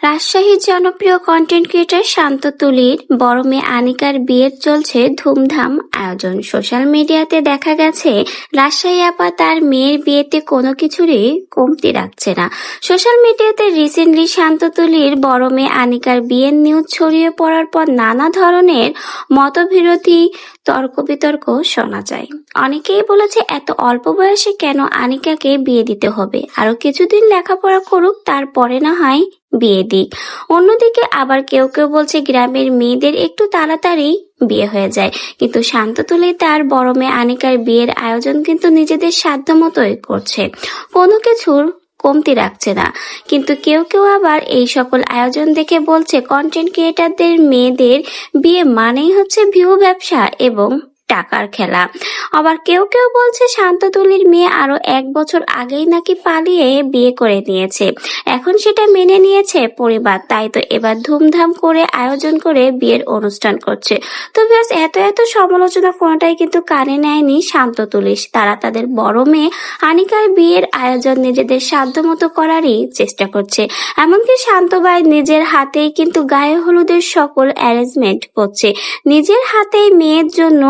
রাজশাহীর জনপ্রিয় content creator শান্ত তুলির বড় মেয়ে আনিকার বিয়ের চলছে ধুমধাম আয়োজন। সোশ্যাল মিডিয়াতে দেখা গেছে রাজশাহী আপা তার মেয়ের বিয়েতে কোনো কিছুরই কমতি রাখছে না। সোশ্যাল মিডিয়াতে রিসেন্টলি শান্ত তুলির বড় মেয়ে আনিকার বিয়ের নিউজ ছড়িয়ে পড়ার পর নানা ধরনের মতবিরোধী তর্ক বিতর্ক শোনা যায়। অনেকেই বলেছে এত অল্প বয়সে কেন আনিকাকে বিয়ে দিতে হবে, আরো কিছুদিন লেখাপড়া করুক, তারপরে না হয় বিয়ে দিক। অন্যদিকে আবার কেউ কেউ বলছে গ্রামের মেয়েদের একটু তাড়াতাড়ি বিয়ে হয়ে যায়, কিন্তু শান্ত তুলি তার বড় মেয়ে আনিকার বিয়ের আয়োজন কিন্তু নিজেদের সাধ্য মতোই করছে, কোনো কিছুর কমতি রাখছে না। কিন্তু কেউ কেউ আবার এই সকল আয়োজন দেখে বলছে কন্টেন্ট ক্রিয়েটারদের মেয়েদের বিয়ে মানেই হচ্ছে ভিউ ব্যবসা এবং টাকার খেলা। আবার কেউ কেউ বলছে শান্ত তুলির মেয়ে আরো 1 বছর আগেই নাকি পালিয়ে বিয়ে করে নিয়েছে, এখন সেটা মেনে নিয়েছে পরিবার, তাই তো এবার ধুমধাম করে আয়োজন করে বিয়ের অনুষ্ঠান করছে। তো ব্যাস এত সমালোচনা কোনোটাই কিন্তু কানে নেয়নি শান্ত তুলি। তারা তাদের বড় মেয়ে আনিকার বিয়ের আয়োজন নিজেদের সাধ্য মতো করারই চেষ্টা করছে। এমনকি শান্ত ভাই নিজের হাতেই কিন্তু গায়ে হলুদের সকল অ্যারেঞ্জমেন্ট করছে, নিজের হাতেই মেয়ের জন্য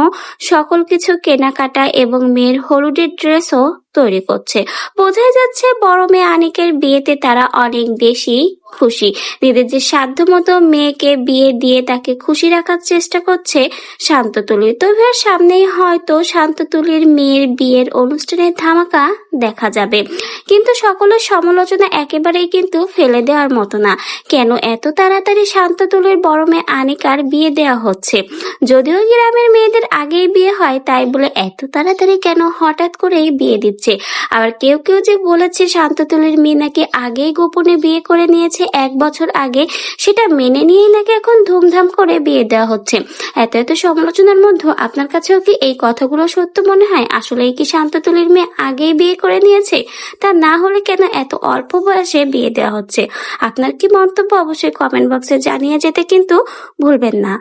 সকল কিছু কেনাকাটা এবং মেয়ের হলুদের ড্রেসও তৈরি করছে। বোঝাই যাচ্ছে বড় মেয়ে আনিকের বিয়েতে তারা অনেক বেশি খুশি। নিজেদের সাধ্য মতো মেয়েকে বিয়ে দিয়ে তাকে খুশি রাখার চেষ্টা করছে শান্ত তুলি। তবে সামনেই হয়তো শান্ত তুলির মেয়ের বিয়ের অনুষ্ঠানের ধামাকা দেখা যাবে। কিন্তু সকলের সমালোচনা একেবারেই কিন্তু ফেলে দেওয়ার মতো না। কেন এত তাড়াতাড়ি শান্ত তুলির বড় মেয়ে আনিকার বিয়ে দেওয়া হচ্ছে? যদিও গ্রামের মেয়েদের আগেই বিয়ে হয়, তাই বলে এত তাড়াতাড়ি কেন হঠাৎ করেই বিয়ে দিচ্ছে? আবার কেউ কেউ যে বলেছে শান্ত তুলির মেয়ে নাকি আগেই গোপনে বিয়ে করে নিয়েছে 1 বছর আগে, সেটা মেনে নিয়েই নাকি এখন ধুমধাম করে বিয়ে দেওয়া হচ্ছে। এত সমালোচনার মধ্যে আপনার কাছেও কি এই কথাগুলো সত্য মনে হয়? আসলেই কি শান্ত তুলির মেয়ে আগেই বিয়ে করে নিয়েছে? তা না হলে কেন এত অল্প বয়সে বিয়ে দেওয়া হচ্ছে? আপনার কি মন্তব্য অবশ্যই কমেন্ট বক্সে জানিয়ে যেতে কিন্তু ভুলবেন না।